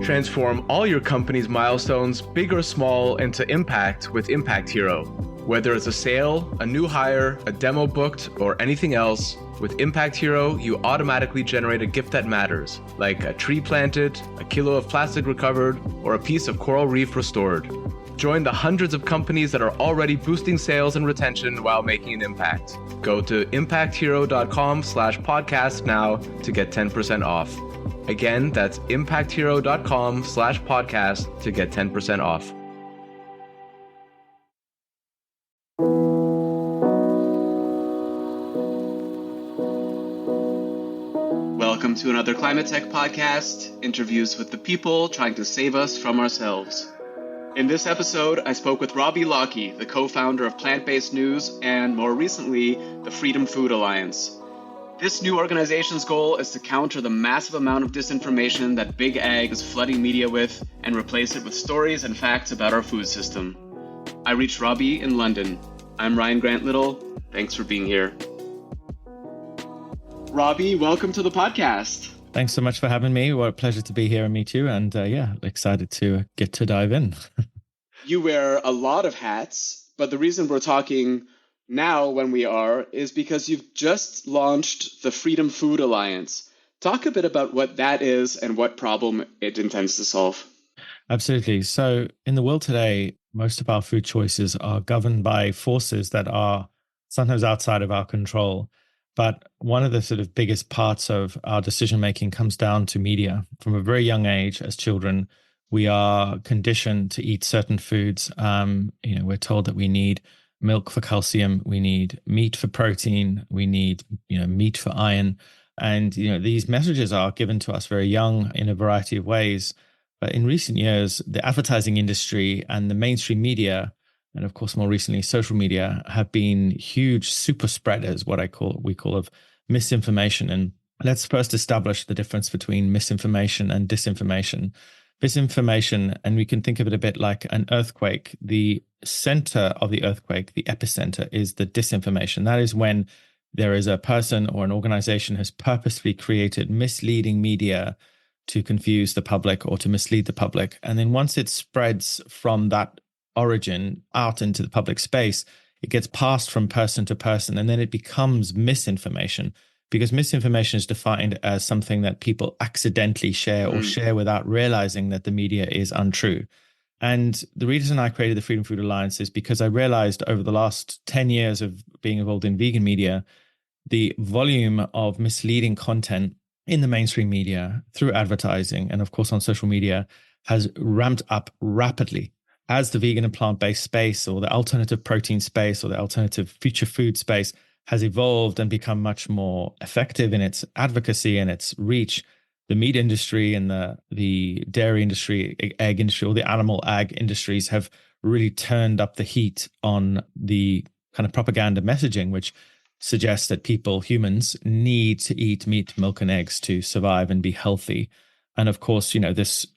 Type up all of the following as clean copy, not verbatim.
Transform all your company's milestones, big or small, into impact with Impact Hero. Whether it's a sale, a new hire, a demo booked, or anything else, with Impact Hero, you automatically generate a gift that matters, like a tree planted, a kilo of plastic recovered, or a piece of coral reef restored. Join the hundreds of companies that are already boosting sales and retention while making an impact. Go to impacthero.com/podcast now to get 10% off. Again, that's impacthero.com/podcast to get 10% off. Welcome to another ClimateTech podcast, interviews with the people trying to save us from ourselves. In this episode, I spoke with Robbie Lockie, the co-founder of Plant-Based News and, more recently, the Freedom Food Alliance. This new organization's goal is to counter the massive amount of disinformation that Big Ag is flooding media with and replace it with stories and facts about our food system. I reached Robbie in London. I'm Ryan Grant Little. Thanks for being here. Robbie, welcome to the podcast. Thanks so much for having me. What a pleasure to be here and meet you. And excited to get to dive in. You wear a lot of hats, but the reason we're talking now when we are is because you've just launched the Freedom Food Alliance. Talk a bit about what that is and what problem it intends to solve. Absolutely. So in the world today, most of our food choices are governed by forces that are sometimes outside of our control. But one of the sort of biggest parts of our decision-making comes down to media. From a very young age, as children, we are conditioned to eat certain foods. We're told that we need milk for calcium, we need meat for protein, we need meat for iron. And these messages are given to us very young in a variety of ways. But in recent years, the advertising industry and the mainstream media, and of course more recently social media, have been huge super spreaders, we call of misinformation. And let's first establish the difference between misinformation and disinformation. Misinformation, and we can think of it a bit like an earthquake. The center of the earthquake, the epicenter, is the disinformation. That is when there is a person or an organization has purposefully created misleading media to confuse the public or to mislead the public. And then once it spreads from that origin out into the public space, it gets passed from person to person, and then it becomes misinformation. Because misinformation is defined as something that people accidentally share or share without realizing that the media is untrue. And the reason I created the Freedom Food Alliance is because I realized over the last 10 years of being involved in vegan media, the volume of misleading content in the mainstream media through advertising and of course on social media has ramped up rapidly as the vegan and plant-based space or the alternative protein space or the alternative future food space has evolved and become much more effective in its advocacy and its reach. The meat industry and the dairy industry, egg industry, or the animal ag industries have really turned up the heat on the kind of propaganda messaging, which suggests that humans need to eat meat, milk, and eggs to survive and be healthy. And of course, this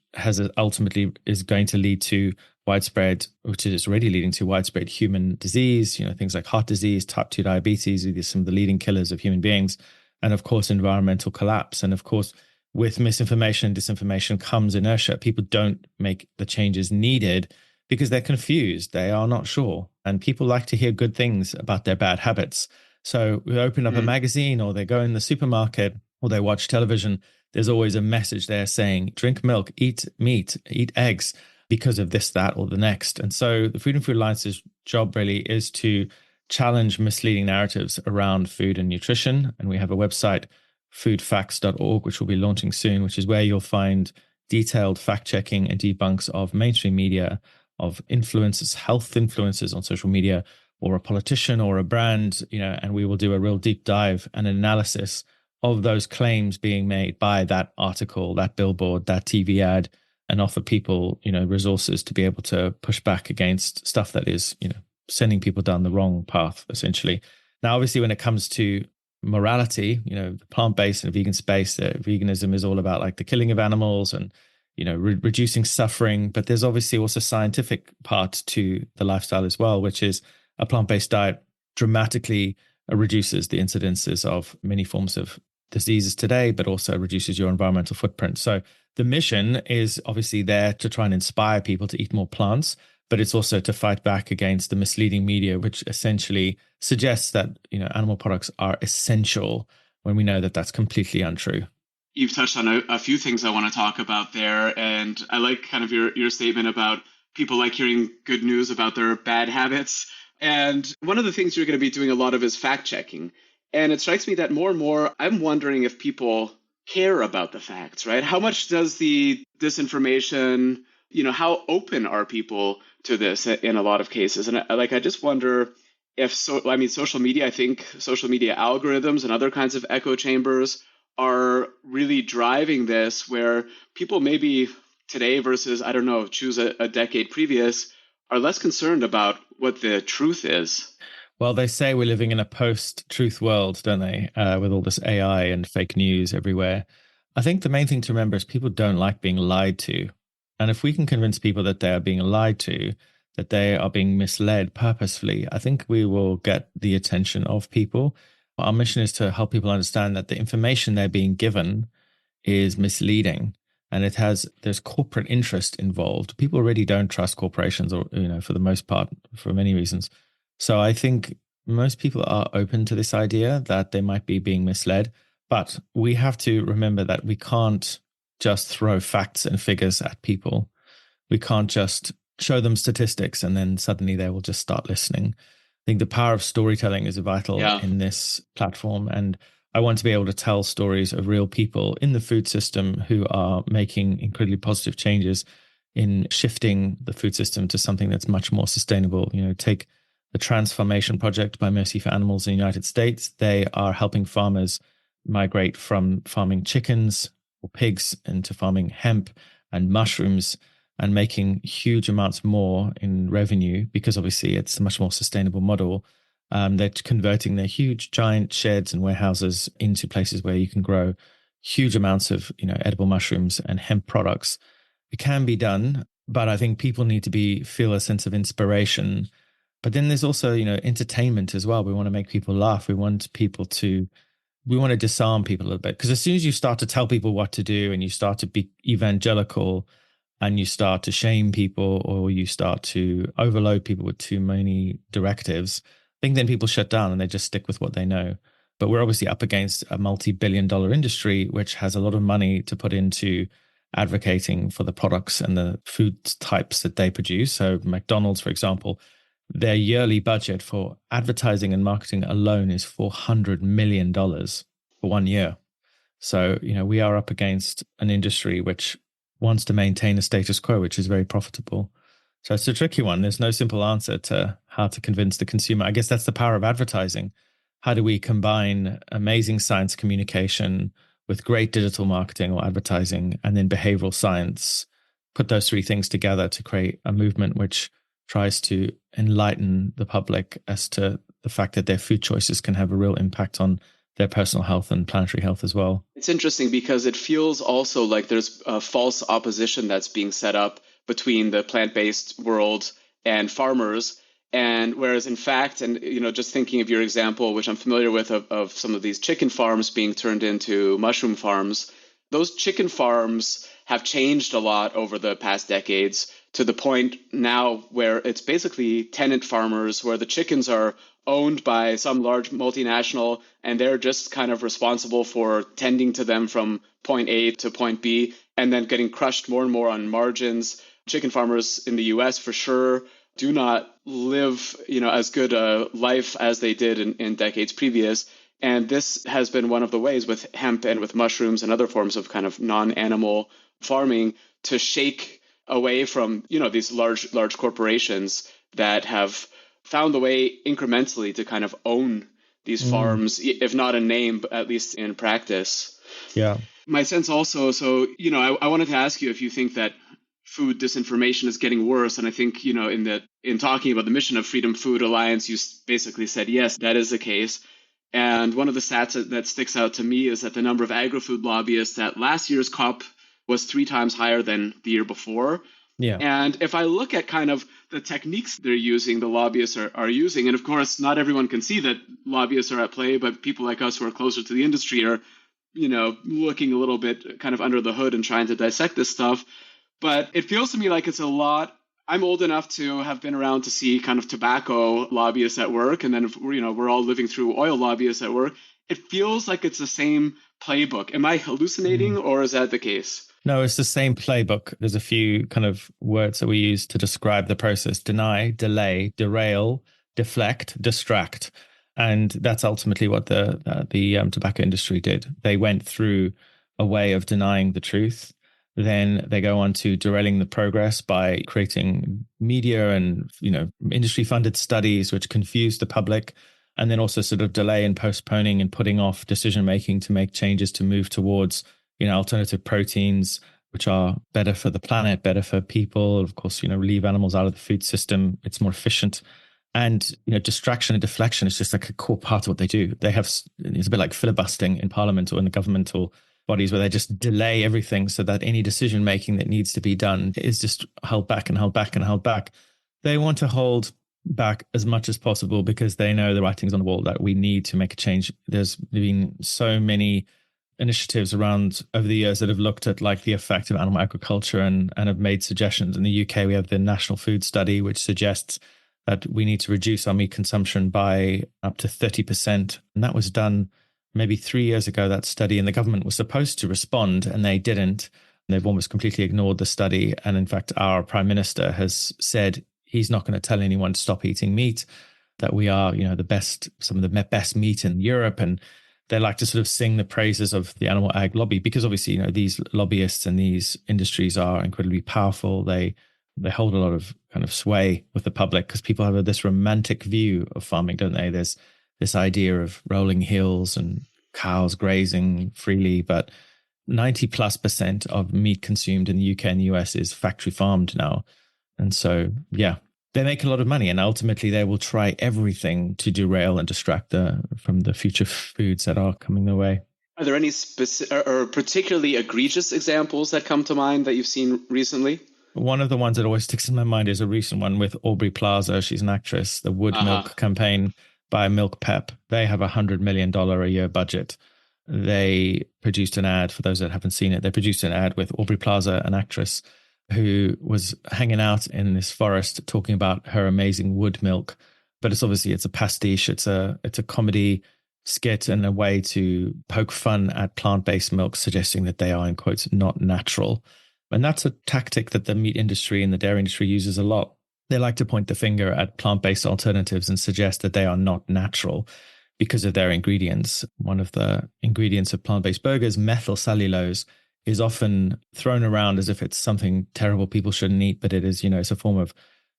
ultimately is going to lead to widespread, which is already leading to widespread human disease, things like heart disease, type 2 diabetes, these are some of the leading killers of human beings, and of course, environmental collapse. And of course, with misinformation and disinformation comes inertia. People don't make the changes needed because they're confused. They are not sure. And people like to hear good things about their bad habits. So we open up a magazine or they go in the supermarket or they watch television. There's always a message there saying, drink milk, eat meat, eat eggs, because of this, that, or the next. And so the Freedom Food Alliance's job really is to challenge misleading narratives around food and nutrition. And we have a website, foodfacts.org, which will be launching soon, which is where you'll find detailed fact-checking and debunks of mainstream media, of influencers, health influencers on social media, or a politician or a brand, and we will do a real deep dive and analysis of those claims being made by that article, that billboard, that TV ad, and offer people, resources to be able to push back against stuff that is, sending people down the wrong path, essentially. Now, obviously, when it comes to morality, the plant-based and vegan space, veganism is all about like the killing of animals and, reducing suffering. But there's obviously also a scientific part to the lifestyle as well, which is a plant-based diet dramatically reduces the incidences of many forms of diseases today, but also reduces your environmental footprint. So the mission is obviously there to try and inspire people to eat more plants, but it's also to fight back against the misleading media, which essentially suggests that, animal products are essential when we know that that's completely untrue. You've touched on a few things I want to talk about there, and I like kind of your statement about people like hearing good news about their bad habits. And one of the things you're going to be doing a lot of is fact checking. And it strikes me that more and more, I'm wondering if people care about the facts, right? How much does the disinformation, how open are people to this in a lot of cases? And I just wonder if social media, I think social media algorithms and other kinds of echo chambers are really driving this, where people maybe today versus, I don't know, choose a decade previous, are less concerned about what the truth is. Well, they say we're living in a post-truth world, don't they? With all this AI and fake news everywhere. I think the main thing to remember is people don't like being lied to. And if we can convince people that they are being lied to, that they are being misled purposefully, I think we will get the attention of people. Our mission is to help people understand that the information they're being given is misleading, and there's corporate interest involved. People already don't trust corporations, or for the most part, for many reasons. So I think most people are open to this idea that they might be being misled, but we have to remember that we can't just throw facts and figures at people. We can't just show them statistics and then suddenly they will just start listening. I think the power of storytelling is vital in this platform. And I want to be able to tell stories of real people in the food system who are making incredibly positive changes in shifting the food system to something that's much more sustainable. Take the Transformation Project by Mercy for Animals in the United States. They are helping farmers migrate from farming chickens or pigs into farming hemp and mushrooms, and making huge amounts more in revenue because obviously it's a much more sustainable model. They're converting their huge, giant sheds and warehouses into places where you can grow huge amounts of, edible mushrooms and hemp products. It can be done, but I think people need to feel a sense of inspiration. But then there's also, entertainment as well. We want to make people laugh. We want to disarm people a little bit. Because as soon as you start to tell people what to do and you start to be evangelical and you start to shame people or you start to overload people with too many directives, I think then people shut down and they just stick with what they know. But we're obviously up against a multi-billion-dollar industry, which has a lot of money to put into advocating for the products and the food types that they produce. So McDonald's, for example, their yearly budget for advertising and marketing alone is $400 million for 1 year. So, we are up against an industry which wants to maintain a status quo, which is very profitable. So it's a tricky one. There's no simple answer to how to convince the consumer. I guess that's the power of advertising. How do we combine amazing science communication with great digital marketing or advertising and then behavioral science, put those three things together to create a movement which tries to enlighten the public as to the fact that their food choices can have a real impact on their personal health and planetary health as well. It's interesting because it feels also like there's a false opposition that's being set up between the plant-based world and farmers. And whereas in fact, and just thinking of your example, which I'm familiar with, of some of these chicken farms being turned into mushroom farms, those chicken farms have changed a lot over the past decades, to the point now where it's basically tenant farmers where the chickens are owned by some large multinational and they're just kind of responsible for tending to them from point A to point B and then getting crushed more and more on margins. Chicken farmers in the US for sure do not live, as good a life as they did in decades previous. And this has been one of the ways with hemp and with mushrooms and other forms of kind of non-animal farming to shake away from, these large corporations that have found a way incrementally to kind of own these farms, if not in name, but at least in practice. Yeah. My sense also, I wanted to ask you if you think that food disinformation is getting worse. And I think, in talking about the mission of Freedom Food Alliance, you basically said, yes, that is the case. And one of the stats that sticks out to me is that the number of agri-food lobbyists at last year's COP was 3 times higher than the year before. Yeah. And if I look at kind of the techniques they're using, the lobbyists are using, and of course, not everyone can see that lobbyists are at play, but people like us who are closer to the industry are, looking a little bit kind of under the hood and trying to dissect this stuff. But it feels to me like it's a lot. I'm old enough to have been around to see kind of tobacco lobbyists at work. And then, if, we're all living through oil lobbyists at work. It feels like it's the same playbook. Am I hallucinating or is that the case? No, it's the same playbook. There's a few kind of words that we use to describe the process: deny, delay, derail, deflect, distract. And that's ultimately what the tobacco industry did. They went through a way of denying the truth. Then they go on to derailing the progress by creating media and, industry funded studies which confuse the public, and then also sort of delay and postponing and putting off decision making to make changes to move towards, alternative proteins, which are better for the planet, better for people. Of course, leave animals out of the food system. It's more efficient. And, distraction and deflection is just like a core part of what they do. It's a bit like filibustering in parliament or in the governmental bodies where they just delay everything so that any decision making that needs to be done is just held back and held back and held back. They want to hold back as much as possible because they know the writing's on the wall that we need to make a change. There's been so many initiatives around over the years that have looked at like the effect of animal agriculture and have made suggestions. In the UK, we have the National Food Study, which suggests that we need to reduce our meat consumption by up to 30%. And that was done maybe 3 years ago, that study, and the government was supposed to respond and they didn't. They've almost completely ignored the study. And in fact, our prime minister has said he's not going to tell anyone to stop eating meat, that we are, some of the best meat in Europe. And they like to sort of sing the praises of the animal ag lobby because obviously, these lobbyists and these industries are incredibly powerful. They hold a lot of kind of sway with the public because people have this romantic view of farming, don't they? There's this idea of rolling hills and cows grazing freely, but 90+% of meat consumed in the UK and the US is factory farmed now. And so, yeah, they make a lot of money and ultimately they will try everything to derail and distract from the future foods that are coming their way. Are there any specific or particularly egregious examples that come to mind that you've seen recently? One of the ones that always sticks in my mind is a recent one with Aubrey Plaza. She's an actress, the Wood Milk campaign by Milk Pep. They have $100 million a year budget. They produced an ad, for those that haven't seen it, they produced an ad with Aubrey Plaza, an actress who was hanging out in this forest talking about her amazing wood milk. But it's a pastiche. It's a comedy skit and a way to poke fun at plant-based milk, suggesting that they are, in quotes, not natural. And that's a tactic that the meat industry and the dairy industry uses a lot. They like to point the finger at plant-based alternatives and suggest that they are not natural because of their ingredients. One of the ingredients of plant-based burgers, methyl cellulose, is often thrown around as if it's something terrible people shouldn't eat, but it is, it's a form of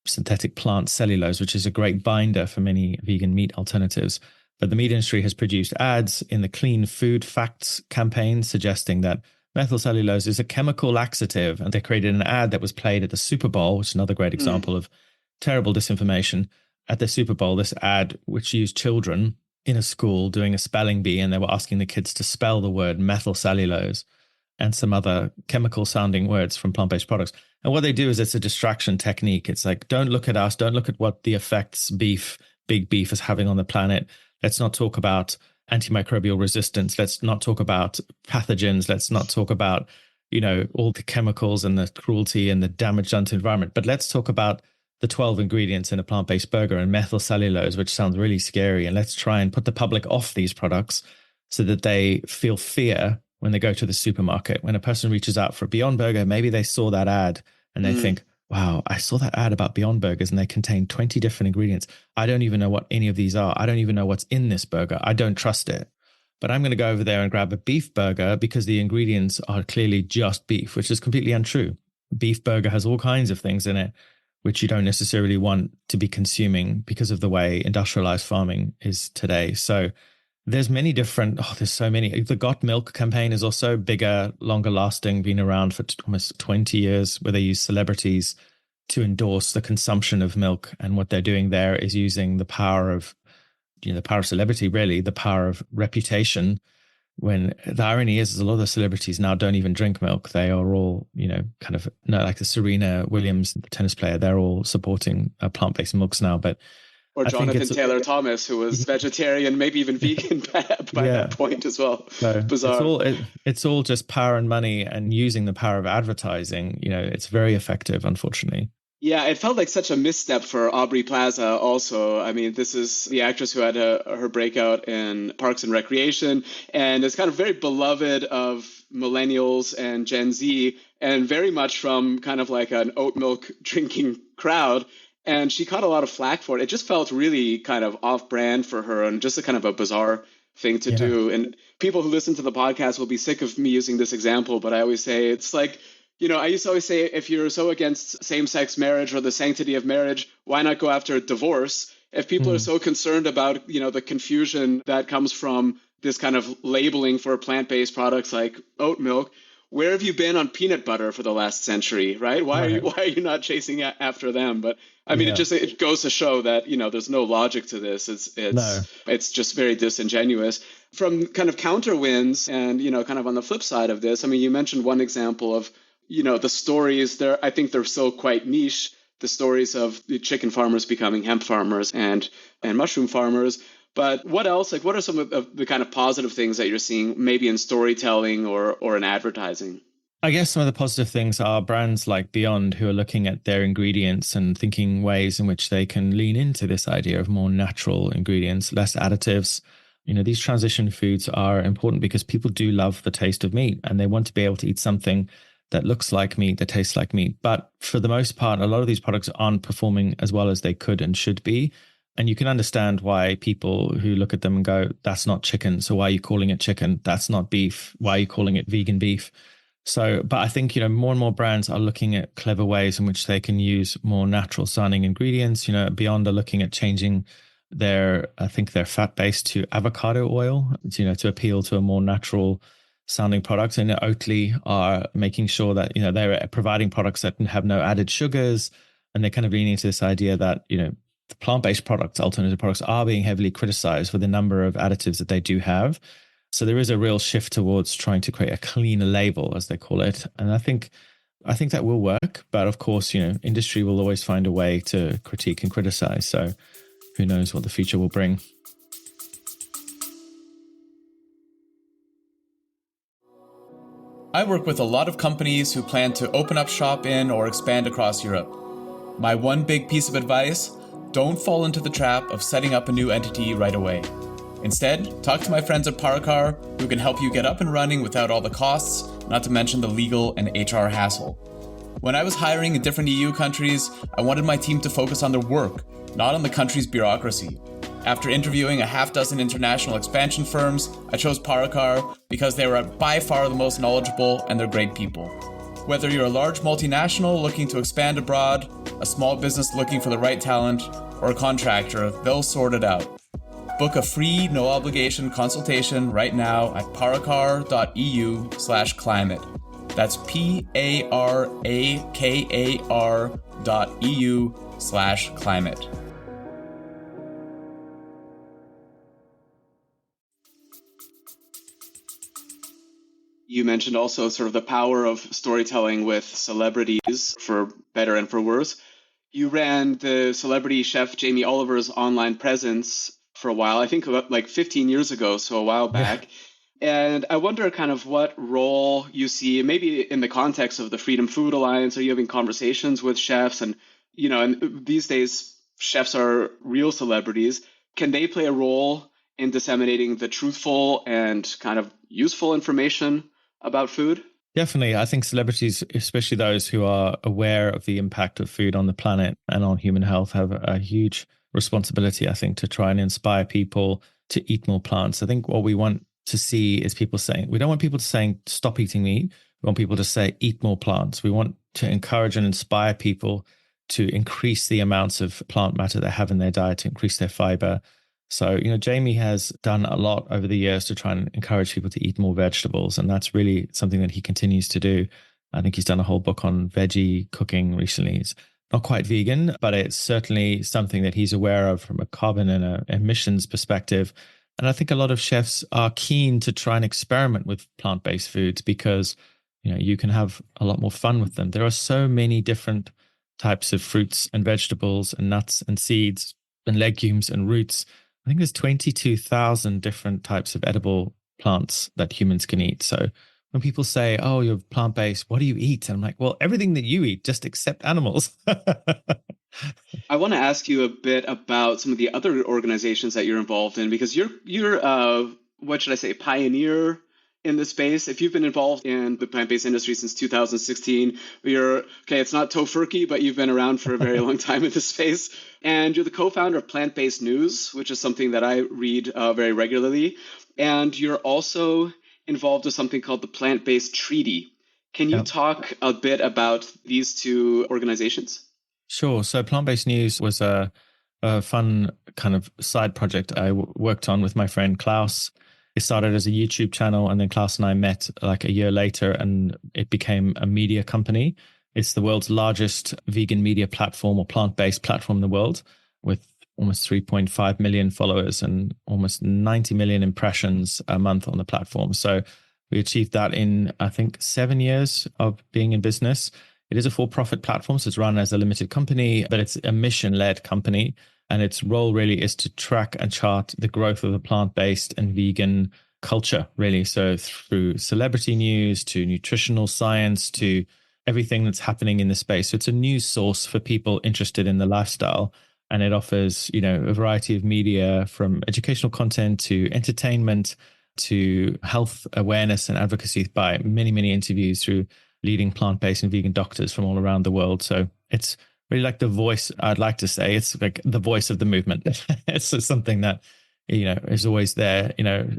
synthetic plant cellulose, which is a great binder for many vegan meat alternatives. But the meat industry has produced ads in the Clean Food Facts campaign suggesting that methyl cellulose is a chemical laxative, and they created an ad that was played at the Super Bowl, which is another great example of terrible disinformation. At the Super Bowl, this ad, which used children in a school doing a spelling bee, and they were asking the kids to spell the word methyl cellulose and some other chemical sounding words from plant-based products. And what they do is it's a distraction technique. It's like, don't look at us, don't look at what the effects big beef is having on the planet. Let's not talk about antimicrobial resistance. Let's not talk about pathogens. Let's not talk about, all the chemicals and the cruelty and the damage done to the environment. But let's talk about the 12 ingredients in a plant-based burger and methyl cellulose, which sounds really scary. And let's try and put the public off these products so that they feel fear when they go to the supermarket. When a person reaches out for a Beyond Burger, maybe they saw that ad and they think, wow, I saw that ad about Beyond Burgers and they contain 20 different ingredients. I don't even know what any of these are. I don't even know what's in this burger. I don't trust it. But I'm going to go over there and grab a beef burger because the ingredients are clearly just beef, which is completely untrue. Beef burger has all kinds of things in it, which you don't necessarily want to be consuming because of the way industrialized farming is today. So there's so many. The Got Milk campaign is also bigger, longer lasting, been around for almost 20 years, where they use celebrities to endorse the consumption of milk. And what they're doing there is using the power of, the power of celebrity, really, the power of reputation. When the irony is a lot of the celebrities now don't even drink milk. They are all, like the Serena Williams, the tennis player, they're all supporting plant-based milks now. But Or I think Jonathan it's Taylor Thomas, who was vegetarian, maybe even vegan by that yeah. point as well. So Bizarre. it's all just power and money and using the power of advertising. It's very effective, unfortunately. Yeah, it felt like such a misstep for Aubrey Plaza also. I mean, this is the actress who had her breakout in Parks and Recreation and is kind of very beloved of millennials and Gen Z and very much from kind of like an oat milk drinking crowd. And she caught a lot of flack for it. It just felt really kind of off brand for her and just a kind of a bizarre thing to Yeah. do. And people who listen to the podcast will be sick of me using this example, but I always say it's like, I used to always say, if you're so against same-sex marriage or the sanctity of marriage, why not go after divorce? If people are Mm. so concerned about, the confusion that comes from this kind of labeling for plant-based products like oat milk, where have you been on peanut butter for the last century, right? Why Right. are you not chasing after them? But I mean, Yeah. it goes to show that, there's no logic to this. No. It's just very disingenuous. From kind of counter wins and, kind of on the flip side of this, I mean, you mentioned one example of the stories there. I think they're still quite niche. The stories of the chicken farmers becoming hemp farmers and mushroom farmers. But what else? Like, what are some of the kind of positive things that you're seeing, maybe in storytelling or in advertising? I guess some of the positive things are brands like Beyond who are looking at their ingredients and thinking ways in which they can lean into this idea of more natural ingredients, less additives. These transition foods are important because people do love the taste of meat and they want to be able to eat something that looks like meat, that tastes like meat. But for the most part, a lot of these products aren't performing as well as they could and should be. And you can understand why people who look at them and go, that's not chicken. So why are you calling it chicken? That's not beef. Why are you calling it vegan beef? So, but I think, more and more brands are looking at clever ways in which they can use more natural sounding ingredients. Beyond are looking at changing their fat base to avocado oil, to appeal to a more natural sounding product. And Oatly are making sure that, they're providing products that have no added sugars. And they're kind of leaning to this idea that, the plant-based products, alternative products are being heavily criticized for the number of additives that they do have. So there is a real shift towards trying to create a cleaner label, as they call it. And I think that will work. But of course, industry will always find a way to critique and criticize. So who knows what the future will bring. I work with a lot of companies who plan to open up shop in or expand across Europe. My one big piece of advice: don't fall into the trap of setting up a new entity right away. Instead, talk to my friends at Paracar, who can help you get up and running without all the costs, not to mention the legal and HR hassle. When I was hiring in different EU countries, I wanted my team to focus on their work, not on the country's bureaucracy. After interviewing a half dozen international expansion firms, I chose Paracar because they were by far the most knowledgeable and they're great people. Whether you're a large multinational looking to expand abroad, a small business looking for the right talent, or a contractor, they'll sort it out. Book a free, no-obligation consultation right now at paracar.eu/climate. That's PARAKAR.eu/climate. You mentioned also sort of the power of storytelling with celebrities, for better and for worse. You ran the celebrity chef Jamie Oliver's online presence for a while, I think about like 15 years ago, so a while back. And I wonder kind of what role you see, maybe in the context of the Freedom Food Alliance. Are you having conversations with chefs? And, and these days, chefs are real celebrities. Can they play a role in disseminating the truthful and kind of useful information about food? Definitely. I think celebrities, especially those who are aware of the impact of food on the planet and on human health, have a huge responsibility, I think, to try and inspire people to eat more plants. I think what we want to see is people saying, we don't want people to saying, stop eating meat. We want people to say, eat more plants. We want to encourage and inspire people to increase the amounts of plant matter they have in their diet, to increase their fiber. So, Jamie has done a lot over the years to try and encourage people to eat more vegetables. And that's really something that he continues to do. I think he's done a whole book on veggie cooking recently. It's not quite vegan, but it's certainly something that he's aware of from a carbon and a emissions perspective. And I think a lot of chefs are keen to try and experiment with plant-based foods because, you can have a lot more fun with them. There are so many different types of fruits and vegetables and nuts and seeds and legumes and roots. I think there's 22,000 different types of edible plants that humans can eat. So when people say, oh, you're plant-based, what do you eat? And I'm like, well, everything that you eat, just except animals. I want to ask you a bit about some of the other organizations that you're involved in, because you're what should I say, pioneer in the space. If you've been involved in the plant-based industry since 2016, it's not tofurkey, but you've been around for a very long time in this space. And you're the co-founder of Plant-Based News, which is something that I read very regularly. And you're also involved with something called the Plant-Based Treaty. Can you talk a bit about these two organizations? Sure. So Plant-Based News was a fun kind of side project I worked on with my friend Klaus. It started as a YouTube channel, and then Klaus and I met like a year later, and it became a media company. It's the world's largest vegan media platform or plant-based platform in the world, with almost 3.5 million followers and almost 90 million impressions a month on the platform. So we achieved that in, I think, 7 years of being in business. It is a for-profit platform, so it's run as a limited company, but it's a mission-led company. And its role really is to track and chart the growth of the plant-based and vegan culture, really. So through celebrity news to nutritional science to everything that's happening in the space. So it's a news source for people interested in the lifestyle. And it offers, a variety of media, from educational content to entertainment to health awareness and advocacy, by many, many interviews through leading plant-based and vegan doctors from all around the world. So it's really like the voice, I'd like to say, it's like the voice of the movement. It's something that, is always there,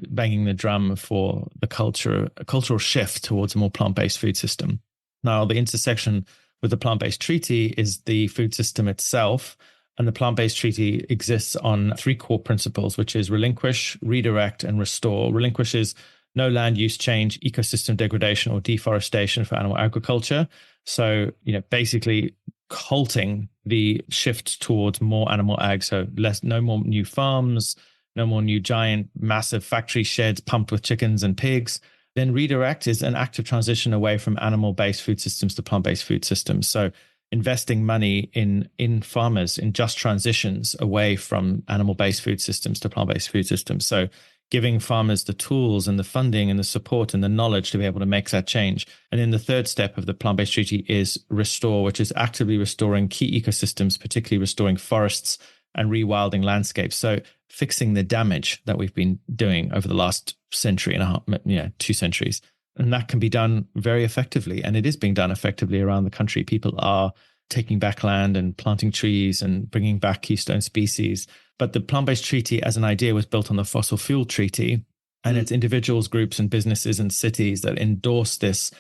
banging the drum for the cultural shift towards a more plant-based food system. Now, the intersection with the plant-based treaty is the food system itself. And the plant-based treaty exists on 3 core principles, which is relinquish, redirect, and restore. Relinquish is no land use change, ecosystem degradation, or deforestation for animal agriculture. So, basically halting the shift towards more animal ag. So no more new farms, no more new giant, massive factory sheds pumped with chickens and pigs. Then redirect is an active transition away from animal-based food systems to plant-based food systems. So investing money in farmers in just transitions away from animal-based food systems to plant-based food systems. So giving farmers the tools and the funding and the support and the knowledge to be able to make that change. And then the third step of the plant-based treaty is restore, which is actively restoring key ecosystems, particularly restoring forests and rewilding landscapes. So fixing the damage that we've been doing over the last century and a half, 2 centuries. And that can be done very effectively. And it is being done effectively around the country. People are taking back land and planting trees and bringing back keystone species. But the plant-based treaty as an idea was built on the fossil fuel treaty. And it's individuals, groups, and businesses and cities that endorse this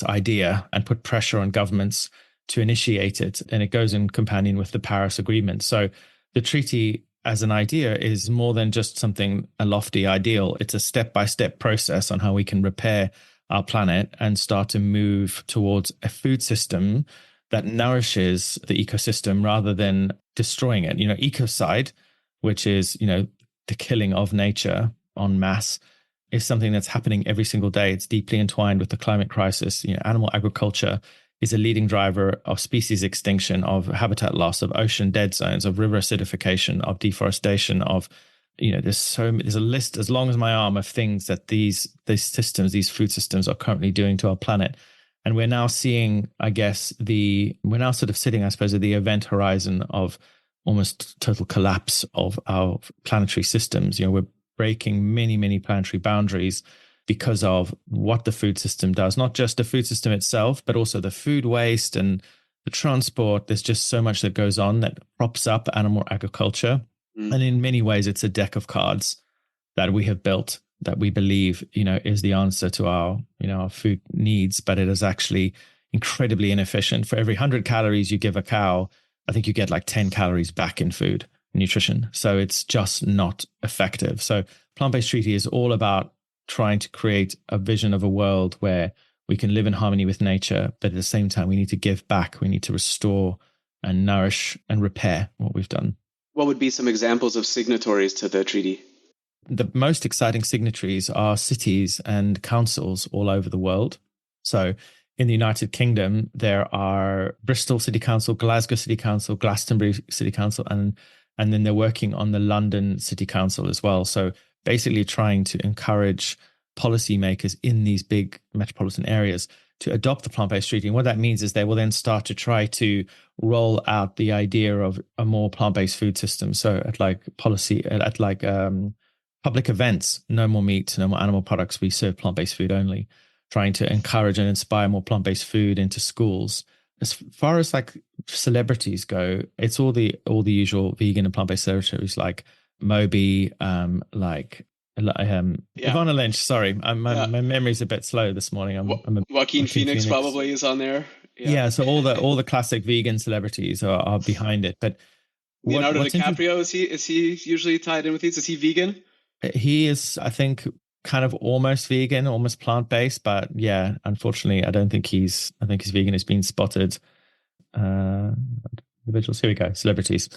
idea and put pressure on governments to initiate it. And it goes in companion with the Paris Agreement. So the treaty as an idea is more than just a lofty ideal. It's a step-by-step process on how we can repair our planet and start to move towards a food system that nourishes the ecosystem rather than destroying it. Ecocide, which is, the killing of nature en masse, is something that's happening every single day. It's deeply entwined with the climate crisis. Animal agriculture is a leading driver of species extinction, of habitat loss, of ocean dead zones, of river acidification, of deforestation, of, there's a list as long as my arm of things that these systems, these food systems are currently doing to our planet. And we're now seeing, we're now sort of sitting, I suppose, at the event horizon of almost total collapse of our planetary systems. We're breaking many, many planetary boundaries because of what the food system does, not just the food system itself, but also the food waste and the transport. There's just so much that goes on that props up animal agriculture. And in many ways, it's a deck of cards that we have built that we believe, is the answer to our food needs, but it is actually incredibly inefficient. For every 100 calories you give a cow, I think you get like 10 calories back in food nutrition. So it's just not effective. So plant-based treaty is all about trying to create a vision of a world where we can live in harmony with nature, but at the same time, we need to give back. We need to restore and nourish and repair what we've done. What would be some examples of signatories to the treaty? The most exciting signatories are cities and councils all over the world. So in the United Kingdom, there are Bristol City Council, Glasgow City Council, Glastonbury City Council, and And then they're working on the London City Council as well. So basically trying to encourage policymakers in these big metropolitan areas to adopt the plant-based treaty. And what that means is they will then start to try to roll out the idea of a more plant-based food system. So at public events, no more meat, no more animal products. We serve plant-based food only, trying to encourage and inspire more plant-based food into schools. As far as like celebrities go, it's all the usual vegan and plant-based celebrities like Moby, Ivana Lynch. Sorry, my memory's a bit slow this morning. Joaquin Phoenix probably is on there. Yeah, so all the classic vegan celebrities are behind it. But Leonardo DiCaprio, is he usually tied in with these? Is he vegan? He is, I think, kind of almost vegan, almost plant-based, but yeah, unfortunately, I think he's vegan. Has been spotted. Individuals. Here we go. Celebrities.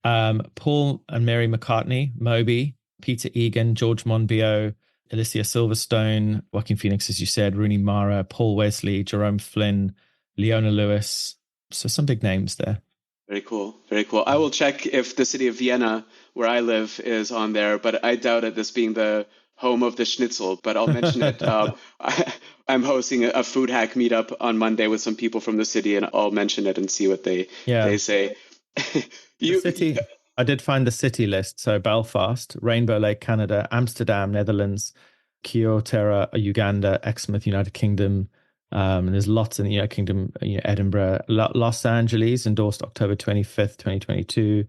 Paul and Mary McCartney, Moby, Peter Egan, George Monbiot, Alicia Silverstone, Joaquin Phoenix, as you said, Rooney Mara, Paul Wesley, Jerome Flynn, Leona Lewis. So some big names there. Very cool. Very cool. I will check if the city of Vienna, where I live, is on there, but I doubt it, this being the home of the schnitzel, but I'll mention it. I'm hosting a food hack meetup on Monday with some people from the city, and I'll mention it and see what they say. City. I did find the city list. So Belfast, Rainbow Lake, Canada, Amsterdam, Netherlands, Kyoto, Uganda, Exmouth, United Kingdom. And there's lots in the United Kingdom, Edinburgh, Los Angeles, endorsed October 25th, 2022.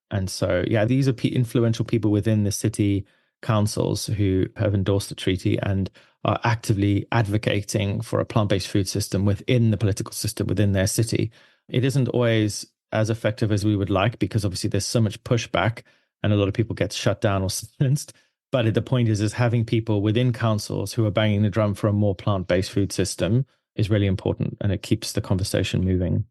And so, these are influential people within the city councils who have endorsed the treaty and are actively advocating for a plant-based food system within the political system within their city. It isn't always as effective as we would like because obviously there's so much pushback and a lot of people get shut down or silenced. But the point is having people within councils who are banging the drum for a more plant-based food system is really important, and it keeps the conversation moving.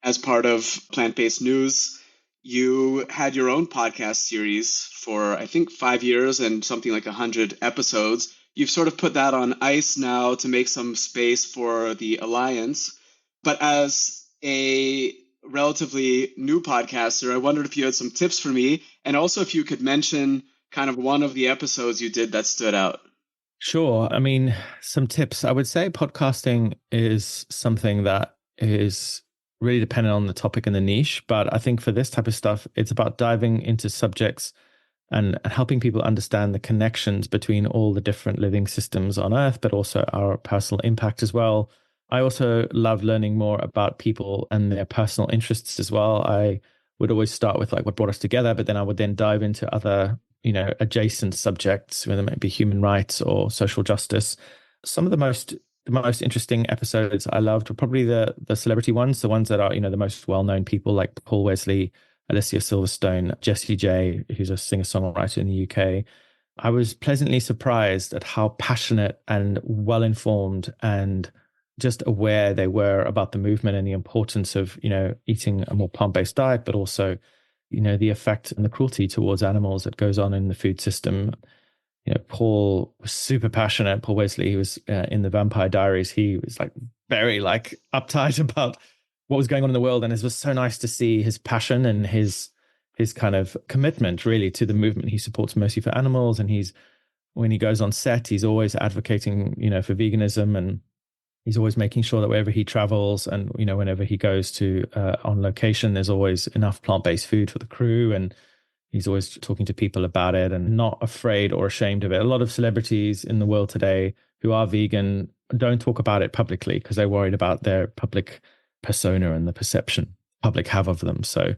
As part of Plant-Based News, you had your own podcast series for, I think, 5 years and something like 100 episodes. You've sort of put that on ice now to make some space for the Alliance. But as a relatively new podcaster, I wondered if you had some tips for me, and also if you could mention kind of one of the episodes you did that stood out. Sure. I mean, some tips. I would say podcasting is something that is really dependent on the topic and the niche. But I think for this type of stuff, it's about diving into subjects and helping people understand the connections between all the different living systems on Earth, but also our personal impact as well. I also love learning more about people and their personal interests as well. I would always start with like what brought us together, but then I would then dive into other adjacent subjects, whether it might be human rights or social justice. Some of the most interesting episodes I loved were probably the celebrity ones, the ones that are, the most well-known people like Paul Wesley, Alicia Silverstone, Jessie J, who's a singer-songwriter in the UK. I was pleasantly surprised at how passionate and well-informed and just aware they were about the movement and the importance of, eating a more plant-based diet, but also the effect and the cruelty towards animals that goes on in the food system. Paul was super passionate. Paul Wesley, he was in the Vampire Diaries. He was very uptight about what was going on in the world. And it was so nice to see his passion and his kind of commitment really to the movement. He supports Mercy for Animals. And when he goes on set, he's always advocating, for veganism, and he's always making sure that wherever he travels and, whenever he goes to on location, there's always enough plant-based food for the crew. And he's always talking to people about it and not afraid or ashamed of it. A lot of celebrities in the world today who are vegan don't talk about it publicly because they're worried about their public persona and the perception public have of them. So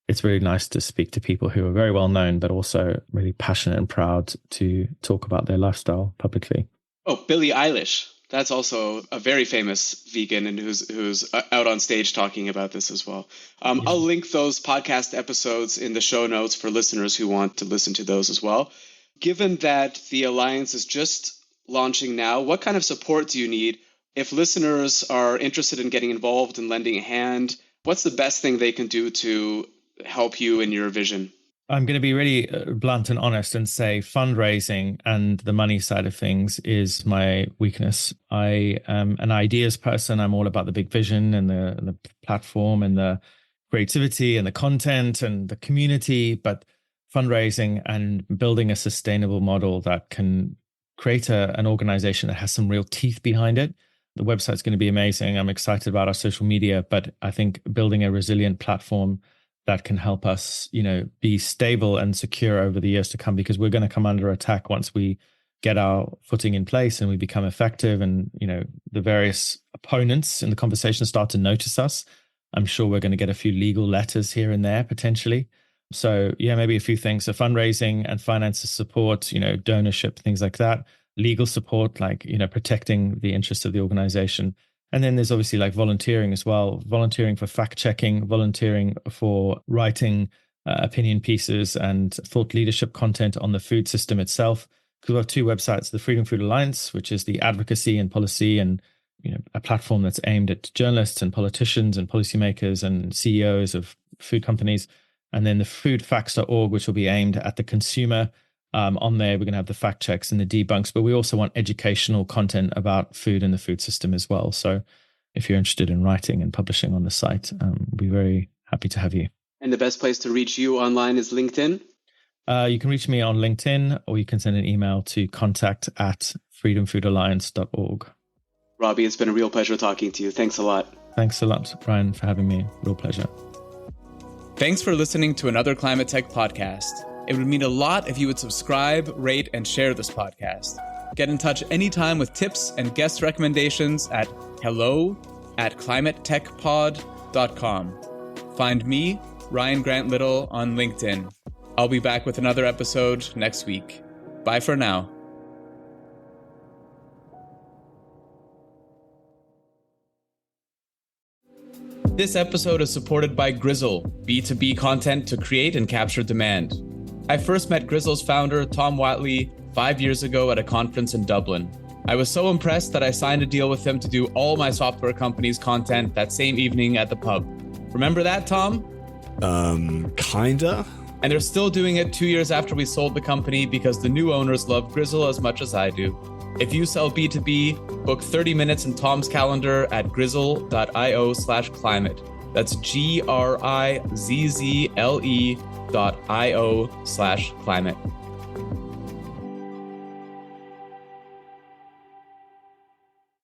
it's really nice to speak to people who are very well known, but also really passionate and proud to talk about their lifestyle publicly. Oh, Billie Eilish. That's also a very famous vegan and who's out on stage talking about this as well. I'll link those podcast episodes in the show notes for listeners who want to listen to those as well. Given that the Alliance is just launching now, what kind of support do you need? If listeners are interested in getting involved and lending a hand, what's the best thing they can do to help you in your vision? I'm going to be really blunt and honest and say fundraising and the money side of things is my weakness. I am an ideas person. I'm all about the big vision and the platform and the creativity and the content and the community, but fundraising and building a sustainable model that can create an organization that has some real teeth behind it. The website's going to be amazing. I'm excited about our social media, but I think building a resilient platform that can help us, be stable and secure over the years to come, because we're going to come under attack once we get our footing in place and we become effective, and, the various opponents in the conversation start to notice us. I'm sure we're going to get a few legal letters here and there potentially. So maybe a few things. So fundraising and finances support, donorship, things like that. Legal support, like, protecting the interests of the organization. And then there's obviously like volunteering as well, volunteering for fact checking, volunteering for writing opinion pieces and thought leadership content on the food system itself. Because we have two websites, the Freedom Food Alliance, which is the advocacy and policy and a platform that's aimed at journalists and politicians and policymakers and CEOs of food companies. And then the foodfacts.org, which will be aimed at the consumer. On there, we're going to have the fact checks and the debunks, but we also want educational content about food and the food system as well. So if you're interested in writing and publishing on the site, we'll be very happy to have you. And the best place to reach you online is LinkedIn? You can reach me on LinkedIn, or you can send an email to contact@freedomfoodalliance.org. Robbie, it's been a real pleasure talking to you. Thanks a lot. Thanks a lot, Brian, for having me. Real pleasure. Thanks for listening to another ClimateTech podcast. It would mean a lot if you would subscribe, rate, and share this podcast. Get in touch anytime with tips and guest recommendations at hello@climatetechpod.com. Find me, Ryan Grant Little, on LinkedIn. I'll be back with another episode next week. Bye for now. This episode is supported by Grizzle, B2B content to create and capture demand. I first met Grizzle's founder, Tom Watley, 5 years ago at a conference in Dublin. I was so impressed that I signed a deal with him to do all my software company's content that same evening at the pub. Remember that, Tom? Kinda. And they're still doing it 2 years after we sold the company because the new owners love Grizzle as much as I do. If you sell B2B, book 30 minutes in Tom's calendar at grizzle.io/climate. That's GRIZZLE.io/climate.